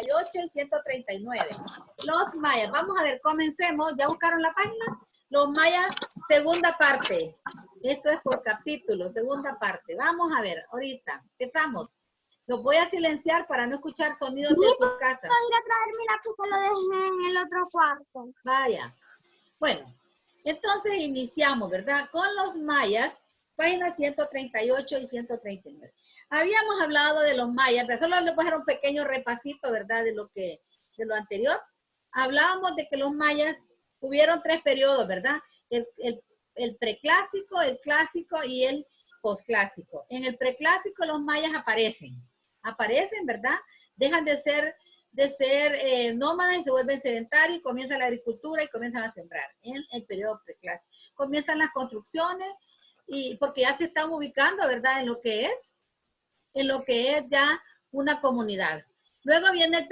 138 y 139. Los mayas. Vamos a ver, comencemos. ¿Ya buscaron la página? Los mayas, segunda parte. Esto es por capítulo, segunda parte. Vamos a ver, ahorita. Empezamos. Los voy a silenciar para no escuchar sonidos de su casa. Voy a ir a traer mi lápiz que lo dejé en el otro cuarto. Vaya. Bueno, entonces iniciamos, ¿verdad? Con los mayas, páginas 138 y 139. Habíamos hablado de los mayas, pero solo les voy a hacer un pequeño repasito, ¿verdad? De lo anterior. Hablábamos de que los mayas hubieron 3 periodos, ¿verdad? El preclásico, el clásico y el posclásico. En el preclásico los mayas aparecen, ¿verdad? Dejan de ser nómadas y se vuelven sedentarios y comienza la agricultura y comienzan a sembrar en el periodo preclásico. Comienzan las construcciones y porque ya se están ubicando, ¿verdad? En lo que es ya una comunidad. Luego viene el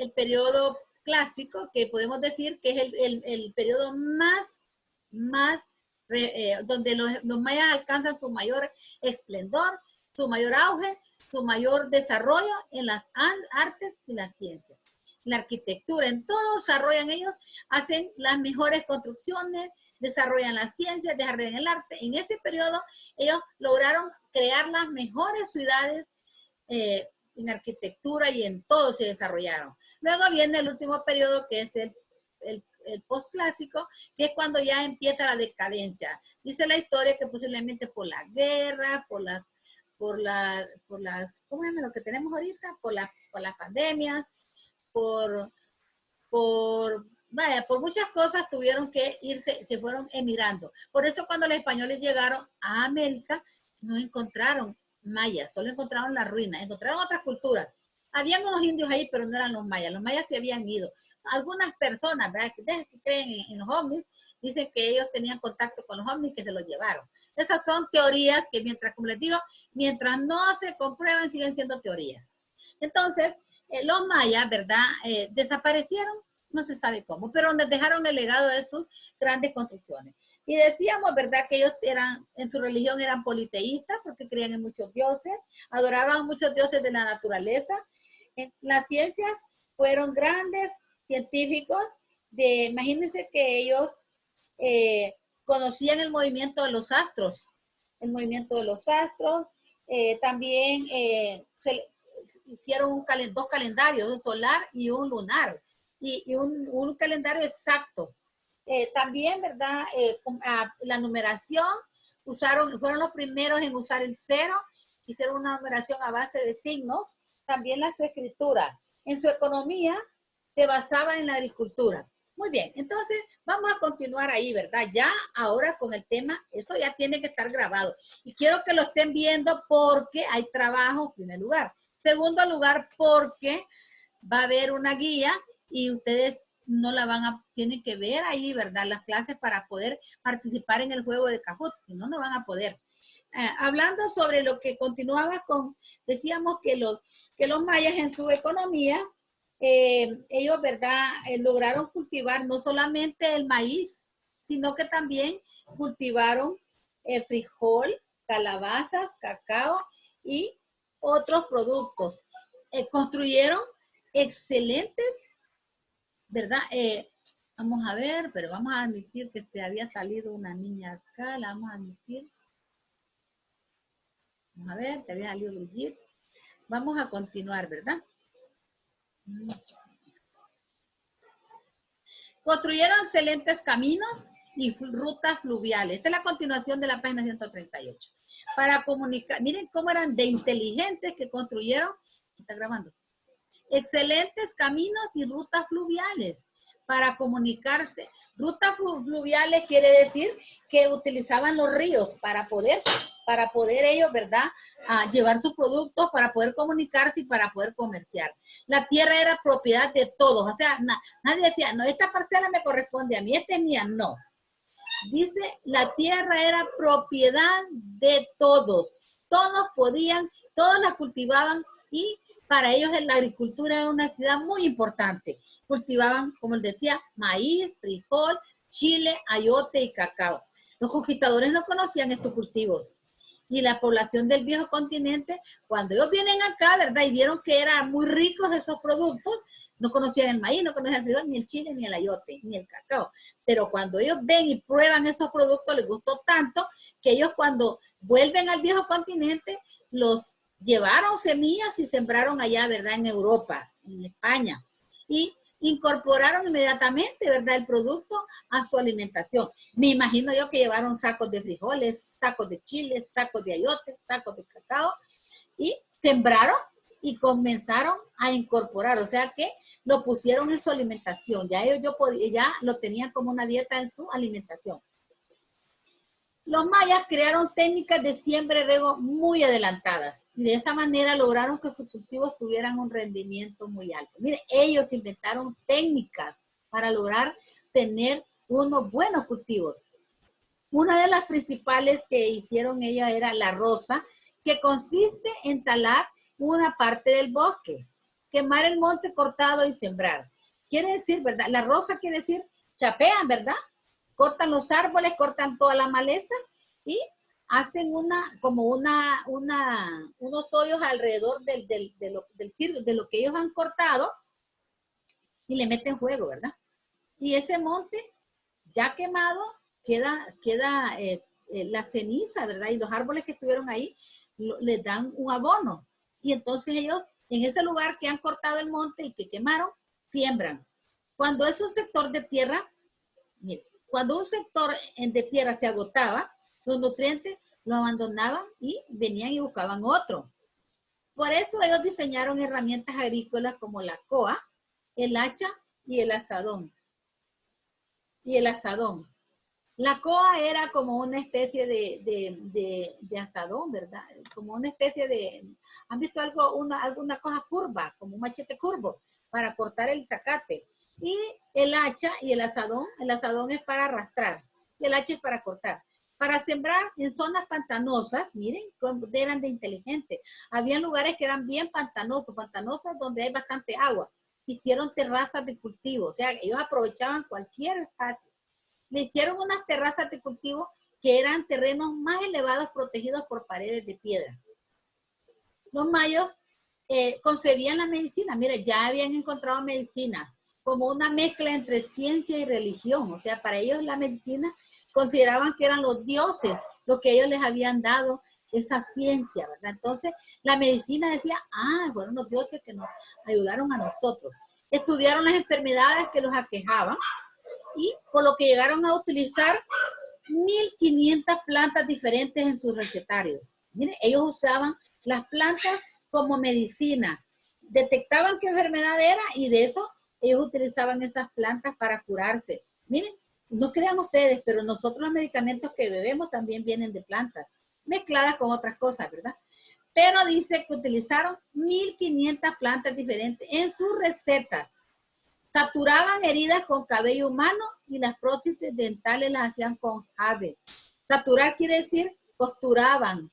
periodo clásico, que podemos decir que es el periodo más donde los mayas alcanzan su mayor esplendor, su mayor auge, su mayor desarrollo en las artes y las ciencias. La arquitectura, en todo desarrollan ellos, hacen las mejores construcciones, desarrollan las ciencias, desarrollan el arte. En este periodo ellos lograron crear las mejores ciudades en arquitectura y en todo se desarrollaron. Luego viene el último periodo que es el postclásico, que es cuando ya empieza la decadencia. Dice la historia que posiblemente por la guerra, por las, ¿cómo se llama lo que tenemos ahorita? Por las pandemias, por muchas cosas tuvieron que irse, se fueron emigrando. Por eso cuando los españoles llegaron a América, no encontraron mayas, solo encontraron las ruinas, encontraron otras culturas. Habían unos indios ahí, pero no eran los mayas se habían ido. Algunas personas, ¿verdad?, que creen en los ovnis, dicen que ellos tenían contacto con los ovnis que se los llevaron. Esas son teorías que mientras, como les digo, mientras no se comprueben, siguen siendo teorías. Entonces, los mayas, ¿verdad?, desaparecieron, no se sabe cómo, pero nos dejaron el legado de sus grandes construcciones. Y decíamos, ¿verdad?, que ellos en su religión eran politeístas porque creían en muchos dioses, adoraban muchos dioses de la naturaleza. Las ciencias fueron grandes científicos, imagínense que ellos conocían el movimiento de los astros, también se hicieron dos calendarios, un solar y un lunar, y un calendario exacto. También, ¿verdad? La numeración, fueron los primeros en usar el 0, hicieron una numeración a base de signos, también su escritura. En su economía se basaba en la agricultura. Muy bien, entonces vamos a continuar ahí, ¿verdad? Ya ahora con el tema, eso ya tiene que estar grabado. Y quiero que lo estén viendo porque hay trabajo en primer lugar. Segundo lugar, porque va a haber una guía y ustedes no la tienen que ver ahí, ¿verdad? Las clases para poder participar en el juego de Kahoot, si no, no van a poder. Hablando sobre lo que continuaba decíamos que los mayas en su economía, ellos, ¿verdad?, lograron cultivar no solamente el maíz, sino que también cultivaron frijol, calabazas, cacao y otros productos. Construyeron excelentes, ¿verdad? Vamos a ver, pero vamos a admitir que se había salido una niña acá, la vamos a admitir. Vamos a ver, te había salido Brigitte. Vamos a continuar, ¿verdad? Construyeron excelentes caminos y rutas fluviales. Esta es la continuación de la página 138. Para comunicar, miren cómo eran de inteligentes que construyeron, está grabando, excelentes caminos y rutas fluviales para comunicarse. Rutas fluviales quiere decir que utilizaban los ríos para poder ellos, ¿verdad?, llevar sus productos, para poder comunicarse y para poder comerciar. La tierra era propiedad de todos, o sea, nadie decía, no, esta parcela me corresponde a mí, esta es mía, no. Dice, la tierra era propiedad de todos, todos la cultivaban y para ellos la agricultura era una actividad muy importante. Cultivaban, como les decía, maíz, frijol, chile, ayote y cacao. Los conquistadores no conocían estos cultivos. Y la población del viejo continente, cuando ellos vienen acá, ¿verdad? Y vieron que eran muy ricos esos productos, no conocían el maíz, no conocían el frijol, ni el chile, ni el ayote, ni el cacao. Pero cuando ellos ven y prueban esos productos, les gustó tanto que ellos cuando vuelven al viejo continente, los llevaron semillas y sembraron allá, ¿verdad? En Europa, en España. Y incorporaron inmediatamente, ¿verdad? El producto a su alimentación. Me imagino yo que llevaron sacos de frijoles, sacos de chiles, sacos de ayote, sacos de cacao y sembraron y comenzaron a incorporar, o sea que lo pusieron en su alimentación, ya ellos ya lo tenían como una dieta en su alimentación. Los mayas crearon técnicas de siembra y riego muy adelantadas y de esa manera lograron que sus cultivos tuvieran un rendimiento muy alto. Mire, ellos inventaron técnicas para lograr tener unos buenos cultivos. Una de las principales que hicieron ellas era la roza, que consiste en talar una parte del bosque, quemar el monte cortado y sembrar. Quiere decir, ¿verdad? La roza quiere decir chapean, ¿verdad? Cortan los árboles, cortan toda la maleza y hacen unos hoyos alrededor de lo que ellos han cortado y le meten fuego, ¿verdad? Y ese monte ya quemado queda la ceniza, ¿verdad? Y los árboles que estuvieron ahí les dan un abono. Y entonces ellos en ese lugar que han cortado el monte y que quemaron, siembran. Cuando es un sector de tierra, mire, cuando un sector de tierra se agotaba, los nutrientes lo abandonaban y venían y buscaban otro. Por eso ellos diseñaron herramientas agrícolas como la coa, el hacha y el asadón. La coa era como una especie de asadón, ¿verdad? Como una especie de, ¿han visto alguna cosa curva, como un machete curvo, para cortar el zacate? Y el hacha y el asadón es para arrastrar, y el hacha es para cortar. Para sembrar en zonas pantanosas, miren, eran de inteligentes. Había lugares que eran bien pantanosos donde hay bastante agua. Hicieron terrazas de cultivo, o sea, ellos aprovechaban cualquier espacio. Le hicieron unas terrazas de cultivo que eran terrenos más elevados protegidos por paredes de piedra. Los mayos concebían la medicina. Mira, ya habían encontrado medicina como una mezcla entre ciencia y religión. O sea, para ellos la medicina consideraban que eran los dioses lo que ellos les habían dado esa ciencia, ¿verdad? Entonces, la medicina decía, fueron los dioses que nos ayudaron a nosotros. Estudiaron las enfermedades que los aquejaban y por lo que llegaron a utilizar 1500 plantas diferentes en sus recetarios. Miren, ellos usaban las plantas como medicina, detectaban qué enfermedad era y de eso ellos utilizaban esas plantas para curarse. Miren, no crean ustedes, pero nosotros los medicamentos que bebemos también vienen de plantas, mezcladas con otras cosas, ¿verdad? Pero dice que utilizaron 1500 plantas diferentes en sus recetas. Saturaban heridas con cabello humano y las prótesis dentales las hacían con jade. Saturar quiere decir costuraban.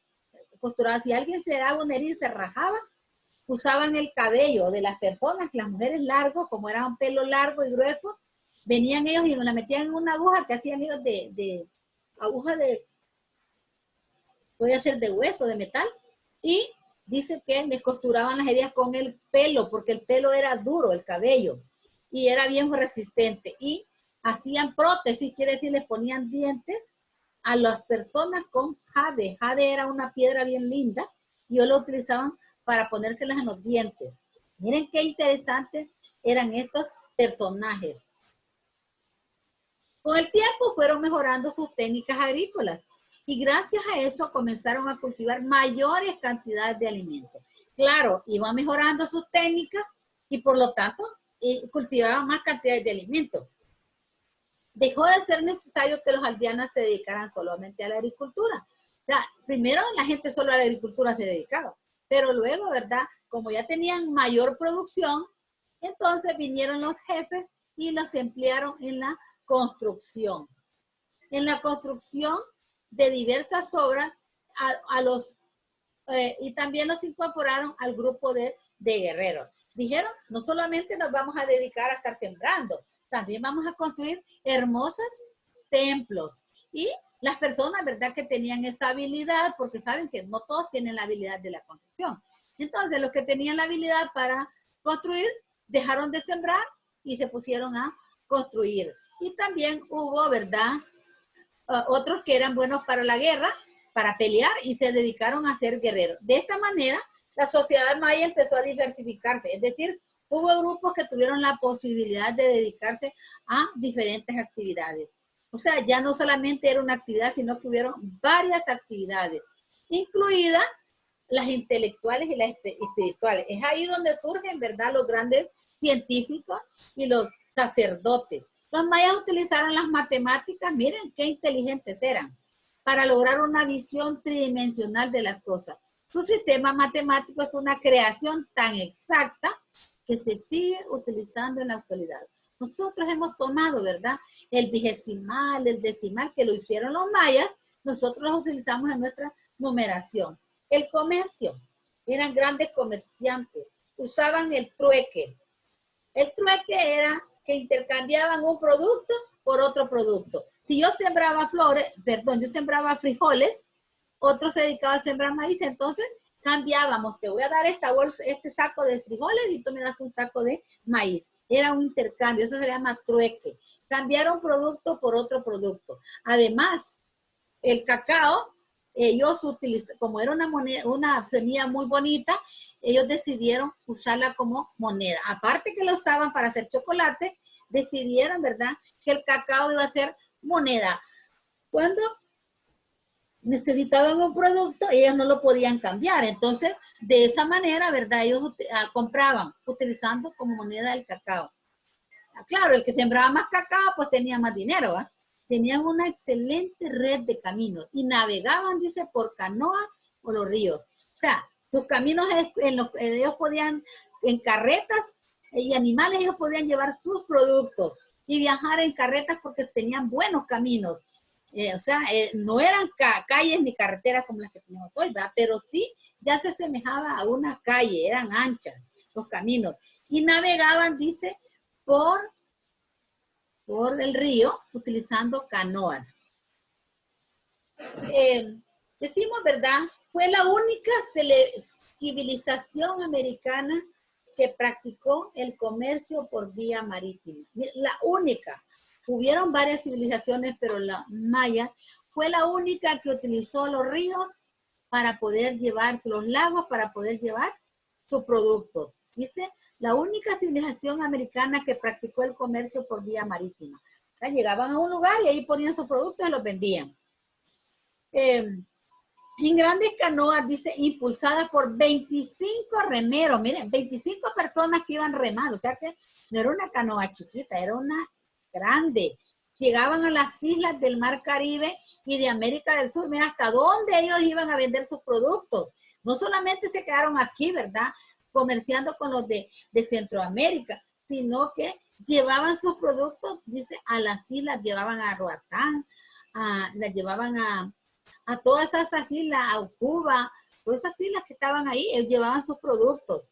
Si alguien se daba una herida y se rajaba, usaban el cabello de las personas, las mujeres largos, como era un pelo largo y grueso, venían ellos y la metían en una aguja que hacían ellos aguja podía ser de hueso, de metal, y dice que les costuraban las heridas con el pelo, porque el pelo era duro, el cabello, y era bien resistente, y hacían prótesis, quiere decir, les ponían dientes a las personas con jade. Jade era una piedra bien linda, y ellos lo utilizaban para ponérselas en los dientes. Miren qué interesantes eran estos personajes. Con el tiempo fueron mejorando sus técnicas agrícolas y gracias a eso comenzaron a cultivar mayores cantidades de alimentos. Claro, iban mejorando sus técnicas y por lo tanto cultivaban más cantidades de alimentos. Dejó de ser necesario que los aldeanos se dedicaran solamente a la agricultura. O sea, primero la gente solo a la agricultura se dedicaba, pero luego, ¿verdad? Como ya tenían mayor producción, entonces vinieron los jefes y los emplearon en la construcción. En la construcción de diversas obras y también los incorporaron al grupo de guerreros. Dijeron, no solamente nos vamos a dedicar a estar sembrando, también vamos a construir hermosos templos. Y las personas, ¿verdad?, que tenían esa habilidad, porque saben que no todos tienen la habilidad de la construcción. Entonces, los que tenían la habilidad para construir, dejaron de sembrar y se pusieron a construir. Y también hubo, ¿verdad?, otros que eran buenos para la guerra, para pelear, y se dedicaron a ser guerreros. De esta manera, la sociedad maya empezó a diversificarse, es decir, hubo grupos que tuvieron la posibilidad de dedicarse a diferentes actividades. O sea, ya no solamente era una actividad, sino que hubieron varias actividades, incluidas las intelectuales y las espirituales. Es ahí donde surgen, ¿verdad?, los grandes científicos y los sacerdotes. Los mayas utilizaron las matemáticas, miren qué inteligentes eran, para lograr una visión tridimensional de las cosas. Su sistema matemático es una creación tan exacta que se sigue utilizando en la actualidad. Nosotros hemos tomado, ¿verdad?, el vigesimal, el decimal, que lo hicieron los mayas, nosotros los utilizamos en nuestra numeración. El comercio, eran grandes comerciantes, usaban el trueque. El trueque era que intercambiaban un producto por otro producto. Si yo sembraba yo sembraba frijoles, otro se dedicaba a sembrar maíz, entonces cambiábamos, te voy a dar esta bolsa, este saco de frijoles y tú me das un saco de maíz. Era un intercambio, eso se llama trueque. Cambiar un producto por otro producto. Además, el cacao, ellos utilizan, como era una moneda, una semilla muy bonita, ellos decidieron usarla como moneda. Aparte que lo usaban para hacer chocolate, decidieron, ¿verdad?, que el cacao iba a ser moneda. Cuando necesitaban un producto, ellos no lo podían cambiar. Entonces, de esa manera, ¿verdad?, ellos compraban utilizando como moneda el cacao. Claro, el que sembraba más cacao, pues tenía más dinero, ¿eh? Tenían una excelente red de caminos y navegaban, dice, por canoas o los ríos. O sea, sus caminos, ellos podían, en carretas y animales, ellos podían llevar sus productos y viajar en carretas porque tenían buenos caminos. No eran calles ni carreteras como las que tenemos hoy, ¿verdad? Pero sí, ya se asemejaba a una calle, eran anchas los caminos. Y navegaban, dice, por el río utilizando canoas. Decimos, ¿verdad? Fue la única civilización americana que practicó el comercio por vía marítima. La única. Hubieron varias civilizaciones, pero la maya fue la única que utilizó los ríos para poder llevar, los lagos para poder llevar sus productos. Dice, la única civilización americana que practicó el comercio por vía marítima. O sea, llegaban a un lugar y ahí ponían sus productos y los vendían. En grandes canoas, dice, impulsadas por 25 remeros. Miren, 25 personas que iban remando. O sea que no era una canoa chiquita, era una grande. Llegaban a las islas del Mar Caribe y de América del Sur. Mira, hasta dónde ellos iban a vender sus productos. No solamente se quedaron aquí, ¿verdad?, comerciando con los de Centroamérica, sino que llevaban sus productos, dice, a las islas, llevaban a Roatán, las llevaban a todas esas islas, a Cuba, todas esas islas que estaban ahí, ellos llevaban sus productos.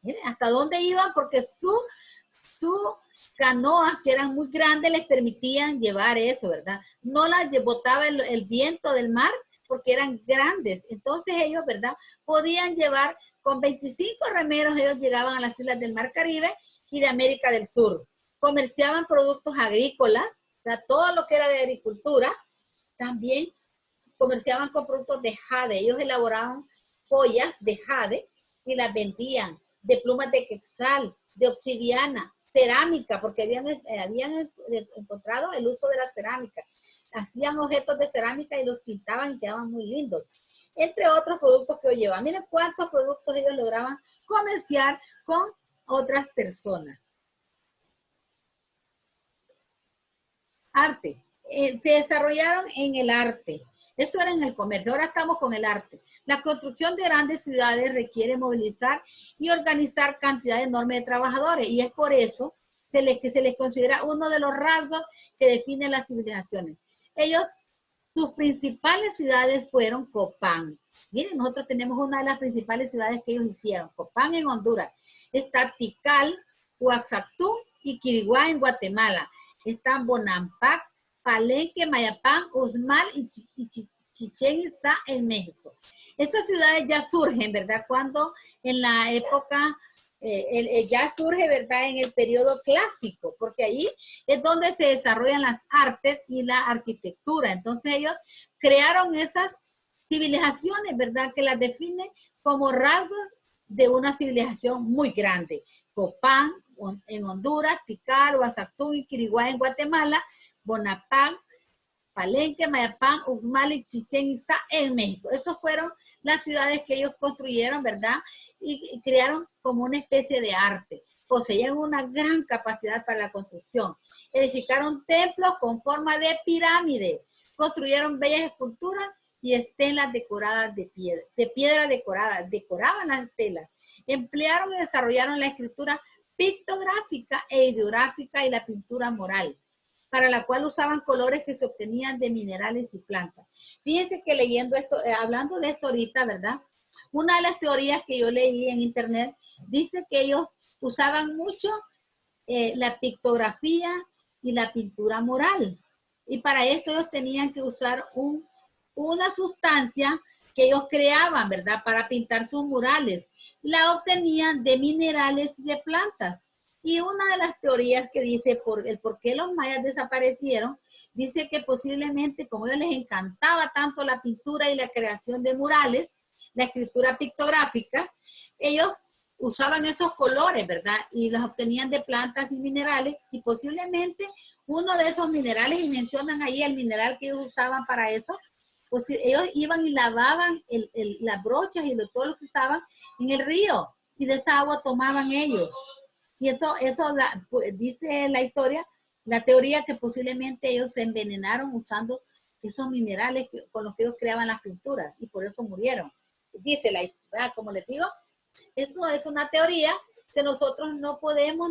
Miren, hasta dónde iban, porque sus canoas, que eran muy grandes, les permitían llevar eso, ¿verdad? No las botaba el viento del mar, porque eran grandes. Entonces ellos, ¿verdad?, podían llevar, con 25 remeros, ellos llegaban a las islas del Mar Caribe y de América del Sur. Comerciaban productos agrícolas, o sea, todo lo que era de agricultura. También comerciaban con productos de jade. Ellos elaboraban joyas de jade y las vendían, de plumas de quetzal, de obsidiana, cerámica, porque habían encontrado el uso de la cerámica. Hacían objetos de cerámica y los pintaban y quedaban muy lindos. Entre otros productos que ellos llevaban. Miren cuántos productos ellos lograban comerciar con otras personas. Arte. Se desarrollaron en el arte. Eso era en el comercio. Ahora estamos con el arte. La construcción de grandes ciudades requiere movilizar y organizar cantidad enorme de trabajadores. Y es por eso que se les considera uno de los rasgos que definen las civilizaciones. Sus principales ciudades fueron Copán. Miren, nosotros tenemos una de las principales ciudades que ellos hicieron. Copán en Honduras. Está Tikal, Oaxaca y Quiriguá en Guatemala. Están Bonampak, Palenque, Mayapán, Uxmal y Chichén Itzá en México. Estas ciudades ya surgen, ¿verdad? Cuando en la época, ya surge, ¿verdad? En el periodo clásico, porque ahí es donde se desarrollan las artes y la arquitectura. Entonces ellos crearon esas civilizaciones, ¿verdad? Que las definen como rasgos de una civilización muy grande. Copán en Honduras, Tikal, Oaxaca y Quiriguá en Guatemala, Bonapán, Palenque, Mayapán, Uxmal y Chichén Itzá en México. Esas fueron las ciudades que ellos construyeron, ¿verdad? Y crearon como una especie de arte. Poseían una gran capacidad para la construcción. Edificaron templos con forma de pirámide. Construyeron bellas esculturas y estelas decoradas de piedra decorada. Decoraban las estelas. Emplearon y desarrollaron la escritura pictográfica e ideográfica y la pintura mural, para la cual usaban colores que se obtenían de minerales y plantas. Fíjense que leyendo esto, hablando de esto ahorita, ¿verdad? Una de las teorías que yo leí en internet dice que ellos usaban mucho la pictografía y la pintura mural. Y para esto ellos tenían que usar una sustancia que ellos creaban, ¿verdad? Para pintar sus murales. La obtenían de minerales y de plantas. Y una de las teorías que dice el por qué los mayas desaparecieron, dice que posiblemente como a ellos les encantaba tanto la pintura y la creación de murales, la escritura pictográfica, ellos usaban esos colores, ¿verdad? Y los obtenían de plantas y minerales, y posiblemente uno de esos minerales, y mencionan ahí el mineral que ellos usaban para eso, pues ellos iban y lavaban las brochas y todo lo que usaban en el río, y de esa agua tomaban ellos. Y eso pues, dice la historia, la teoría que posiblemente ellos se envenenaron usando esos minerales con los que ellos creaban las pinturas, y por eso murieron. Dice la historia, como les digo, eso es una teoría que nosotros no podemos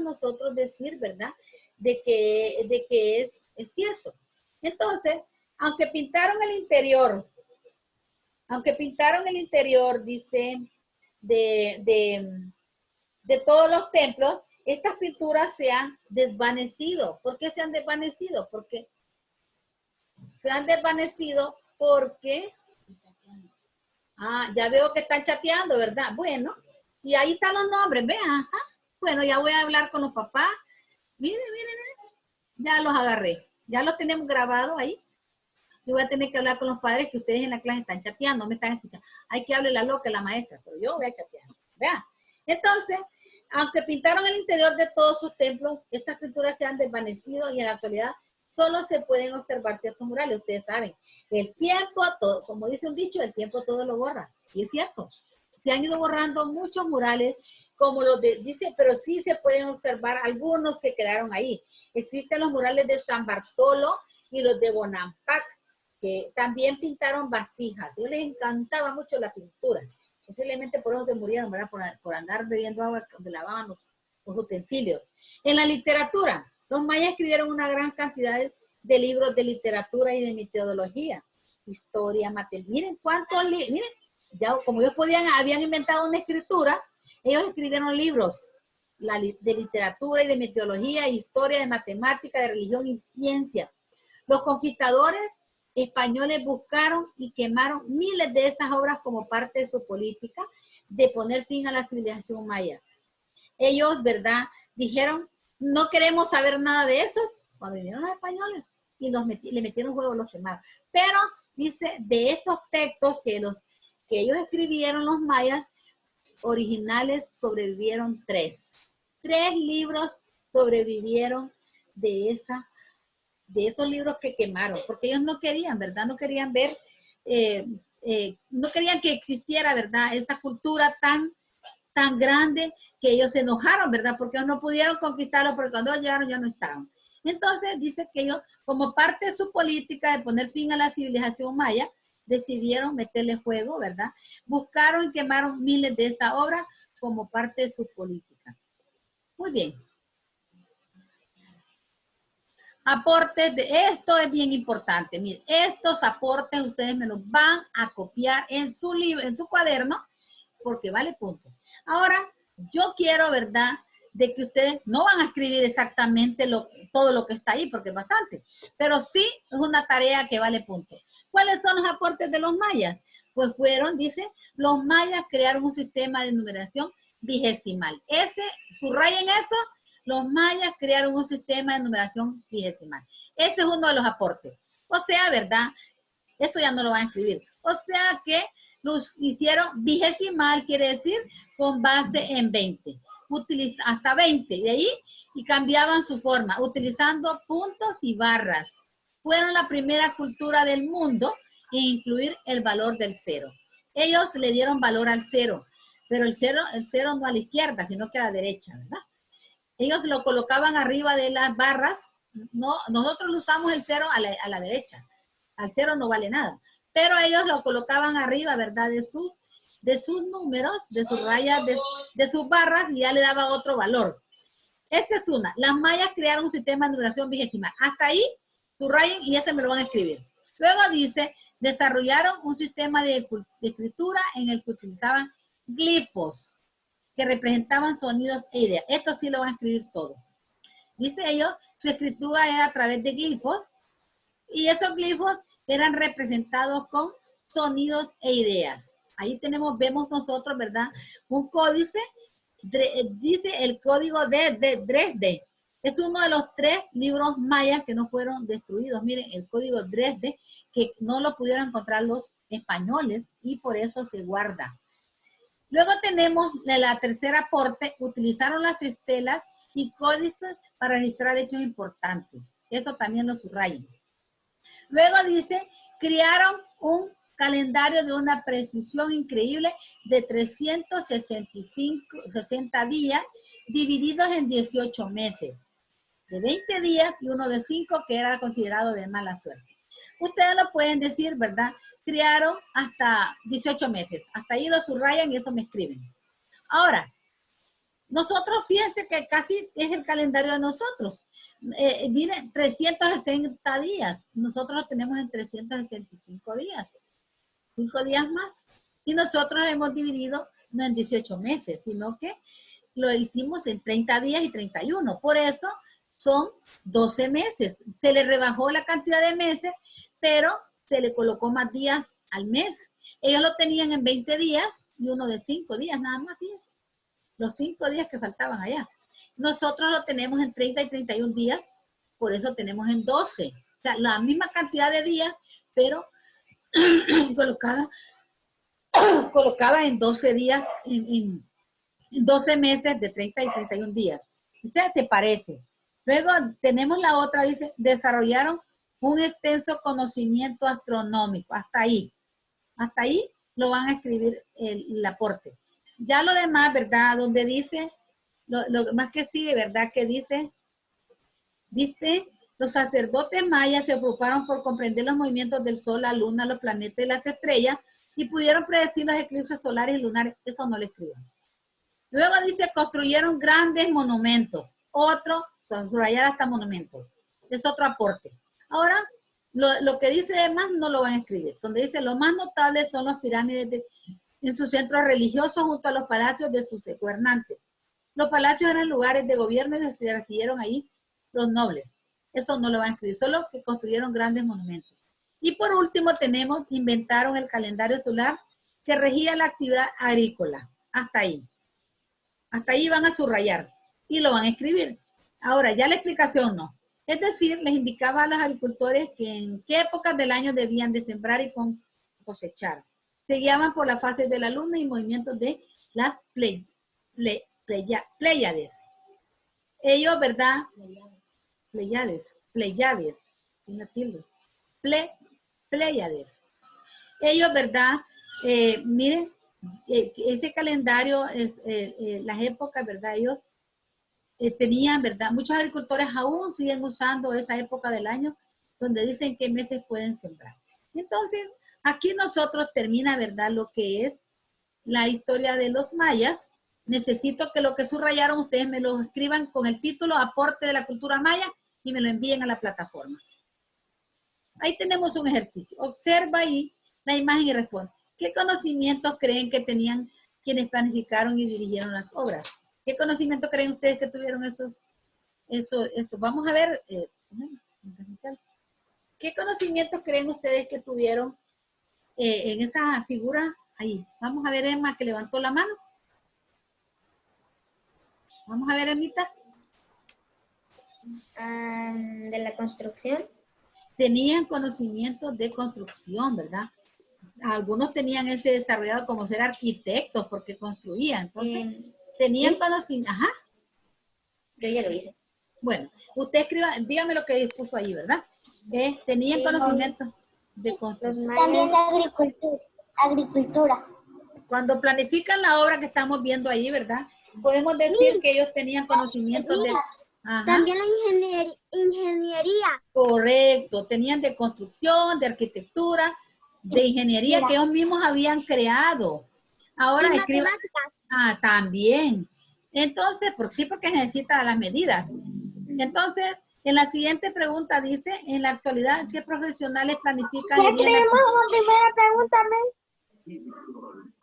decir, ¿verdad? De que es cierto. Entonces, aunque pintaron el interior, dice, de todos los templos, estas pinturas se han desvanecido. ¿Por qué se han desvanecido? Porque ya veo que están chateando, ¿verdad? Bueno, y ahí están los nombres, vean. Ajá. Bueno, ya voy a hablar con los papás. Miren, ya los agarré. Ya los tenemos grabados ahí. Yo voy a tener que hablar con los padres que ustedes en la clase están chateando, me están escuchando. Hay que hablar la loca, la maestra, pero yo voy a chatear. Vean. Entonces, aunque pintaron el interior de todos sus templos, estas pinturas se han desvanecido y en la actualidad solo se pueden observar ciertos murales. Ustedes saben, el tiempo, todo, como dice un dicho, el tiempo todo lo borra. Y es cierto, se han ido borrando muchos murales, como los dice, pero sí se pueden observar algunos que quedaron ahí. Existen los murales de San Bartolo y los de Bonampak, que también pintaron vasijas. A ellos les encantaba mucho la pintura. Posiblemente por eso se murieron, ¿verdad? Por andar bebiendo agua donde lavaban los utensilios. En la literatura, los mayas escribieron una gran cantidad de libros de literatura y de metodología, historia, matemáticas. Miren cuántos libros, miren, ya como ellos habían inventado una escritura, ellos escribieron libros de literatura y de metodología, historia, de matemática, de religión y ciencia. Los conquistadores españoles buscaron y quemaron miles de esas obras como parte de su política de poner fin a la civilización maya. Ellos, ¿verdad? Dijeron, no queremos saber nada de esos. Cuando vinieron los españoles y le metieron juego, los quemaron. Pero, dice, de estos textos que ellos escribieron los mayas originales, sobrevivieron 3. 3 libros sobrevivieron de esos libros que quemaron, porque ellos no querían, ¿verdad? No querían ver, no querían que existiera, ¿verdad? Esa cultura tan grande, que ellos se enojaron, ¿verdad? Porque ellos no pudieron conquistarlo, porque cuando llegaron ya no estaban. Entonces dice que ellos, como parte de su política de poner fin a la civilización maya, decidieron meterle fuego, ¿verdad? Buscaron y quemaron miles de esas obras como parte de su política. Muy bien. Aportes de esto es bien importante. Miren, estos aportes ustedes me los van a copiar en su libro, en su cuaderno, porque vale punto. Ahora, yo quiero, ¿verdad?, de que ustedes no van a escribir exactamente todo lo que está ahí, porque es bastante, pero sí es una tarea que vale punto. ¿Cuáles son los aportes de los mayas? Pues fueron, dice, los mayas crearon un sistema de numeración vigesimal. Subrayen esto, los mayas crearon un sistema de numeración vigesimal. Ese es uno de los aportes. O sea, ¿verdad? Esto ya no lo van a escribir. O sea que los hicieron vigesimal, quiere decir con base en 20. Hasta 20 de ahí, y cambiaban su forma, utilizando puntos y barras. Fueron la primera cultura del mundo en incluir el valor del cero. Ellos le dieron valor al cero, pero el cero no a la izquierda, sino que a la derecha, ¿verdad? Ellos lo colocaban arriba de las barras. No, nosotros usamos el cero a la derecha. Al cero no vale nada. Pero ellos lo colocaban arriba, ¿verdad? De sus números, de sus rayas, de sus barras, y ya le daba otro valor. Esa es una. Las mayas crearon un sistema de numeración vigesimal. Hasta ahí, subrayen y ese me lo van a escribir. Luego dice, desarrollaron un sistema de escritura en el que utilizaban glifos, que representaban sonidos e ideas. Esto sí lo van a escribir todo. Dice ellos, su escritura era a través de glifos, y esos glifos eran representados con sonidos e ideas. Ahí vemos nosotros, ¿verdad? Un códice, dice el código de Dresde. Es uno de los 3 libros mayas que no fueron destruidos. Miren, el código Dresde, que no lo pudieron encontrar los españoles y por eso se guarda. Luego tenemos la tercera aporte, utilizaron las estelas y códices para registrar hechos importantes. Eso también lo subrayan. Luego dice, crearon un calendario de una precisión increíble de 360 días divididos en 18 meses, de 20 días y uno de 5 que era considerado de mala suerte. Ustedes lo pueden decir, ¿verdad? Crearon hasta 18 meses. Hasta ahí lo subrayan y eso me escriben. Ahora, nosotros, fíjense que casi es el calendario de nosotros. Miren, 360 días. Nosotros lo tenemos en 365 días. 5 días más. Y nosotros hemos dividido no en 18 meses, sino que lo hicimos en 30 días y 31. Por eso son 12 meses. Se le rebajó la cantidad de meses, pero se le colocó más días al mes. Ellos lo tenían en 20 días y uno de 5 días, nada más. Fíjense. Los 5 días que faltaban allá. Nosotros lo tenemos en 30 y 31 días, por eso tenemos en 12. O sea, la misma cantidad de días, pero colocada en 12 días, en 12 meses de 30 y 31 días. ¿Ustedes te parece? Luego tenemos la otra, dice, desarrollaron un extenso conocimiento astronómico. Hasta ahí lo van a escribir el aporte. Ya lo demás, ¿verdad? Donde dice, lo más que sigue, ¿verdad? Que dice, los sacerdotes mayas se preocuparon por comprender los movimientos del sol, la luna, los planetas y las estrellas y pudieron predecir los eclipses solares y lunares. Eso no lo escriban. Luego dice, construyeron grandes monumentos. Otro, subrayar hasta monumentos. Es otro aporte. Ahora, lo que dice además no lo van a escribir. Donde dice, lo más notable son las pirámides en sus centros religiosos junto a los palacios de sus gobernantes. Los palacios eran lugares de gobierno y se recibieron ahí los nobles. Eso no lo van a escribir, solo que construyeron grandes monumentos. Y por último inventaron el calendario solar que regía la actividad agrícola. Hasta ahí. Hasta ahí van a subrayar y lo van a escribir. Ahora, ya la explicación no. Es decir, les indicaba a los agricultores que en qué épocas del año debían de sembrar y cosechar. Se guiaban por las fases de la luna y movimientos de las Pléyades. Ellos, ¿verdad? Pléyades. Pléyades. Ellos, ¿verdad? Miren, ese calendario, las épocas, ¿verdad? Ellos tenían, ¿verdad? Muchos agricultores aún siguen usando esa época del año donde dicen qué meses pueden sembrar. Entonces, aquí nosotros termina, ¿verdad? Lo que es la historia de los mayas. Necesito que lo que subrayaron ustedes me lo escriban con el título Aporte de la cultura maya y me lo envíen a la plataforma. Ahí tenemos un ejercicio. Observa ahí la imagen y responde. ¿Qué conocimientos creen que tenían quienes planificaron y dirigieron las obras? ¿Qué conocimiento creen ustedes que tuvieron eso? Vamos a ver. ¿Qué conocimientos creen ustedes que tuvieron en esa figura ahí? Vamos a ver, Emma, que levantó la mano. Vamos a ver, Emita. De la construcción. Tenían conocimientos de construcción, ¿verdad? Algunos tenían ese desarrollado como ser arquitectos porque construían. Entonces, tenían conocimiento. Ajá. Yo ya lo hice. Bueno, usted escriba, dígame lo que puso ahí, ¿verdad? Tenían conocimiento de construcción. También la agricultura. Cuando planifican la obra que estamos viendo ahí, ¿verdad? Podemos decir que ellos tenían conocimiento de... Ajá. También la ingeniería. Correcto, tenían de construcción, de arquitectura, de ingeniería que ellos mismos habían creado. Ahora escriban. También. Entonces, sí, porque necesita las medidas. Entonces, en la siguiente pregunta dice, en la actualidad, ¿qué profesionales planifican? ¿Qué tenemos como primera pregunta,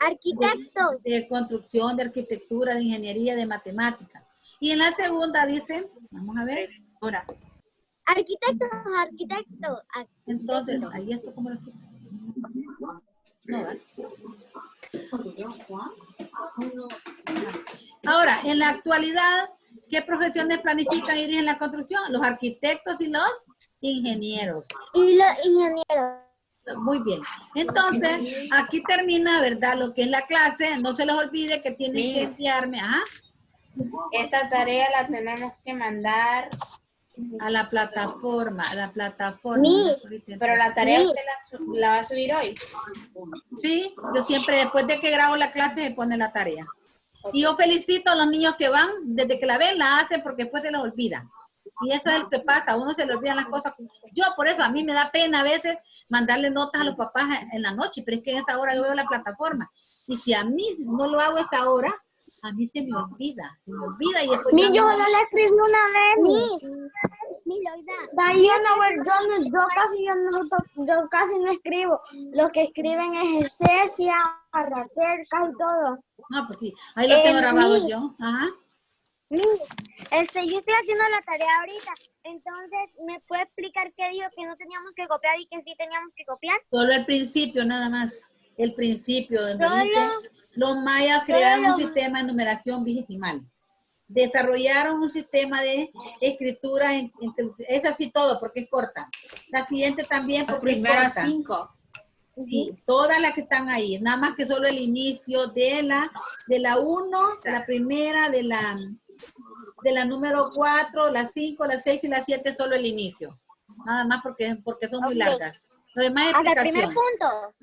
Arquitectos. De construcción, de arquitectura, de ingeniería, de matemáticas. Y en la segunda dice, vamos a ver. Ahora. Arquitectos. Entonces, ahí esto como lo explico. No, ¿vale? Ahora, en la actualidad, ¿qué profesiones planifican ir en la construcción? Los arquitectos y los ingenieros. Y los ingenieros. Muy bien. Entonces, aquí termina, ¿verdad? Lo que es la clase. No se les olvide que tienen que enviarme. Ajá. Esta tarea la tenemos que mandar A la plataforma. pero la tarea usted la va a subir hoy. Sí, yo siempre después de que grabo la clase me pone la tarea. Y yo felicito a los niños que van, desde que la ven, la hacen porque después se les olvida. Y eso es lo que pasa, a uno se le olvidan las cosas. Yo por eso, a mí me da pena a veces mandarle notas a los papás en la noche, pero es que en esta hora yo veo la plataforma. Y si a mí no lo hago a esa hora, a mí se me olvida. Y después yo no le escribí una vez, Diana, yo casi no escribo. Los que escriben es Cecia, Raquel, casi todos. No, pues sí, ahí lo tengo grabado yo. Ajá. Yo estoy haciendo la tarea ahorita, entonces, ¿me puede explicar qué dijo que no teníamos que copiar y que sí teníamos que copiar? Solo el principio, nada más. El principio, donde dice, los mayas crearon un sistema de numeración vigesimal. Desarrollaron un sistema de escritura, es así todo, porque es corta. La siguiente también, porque es corta. 5. Sí, todas las que están ahí, nada más que solo el inicio de la 1, la primera, de la número 4, la 5, la 6 y la 7, solo el inicio. Nada más porque son muy largas. Lo demás es hasta el explicación. primer punto.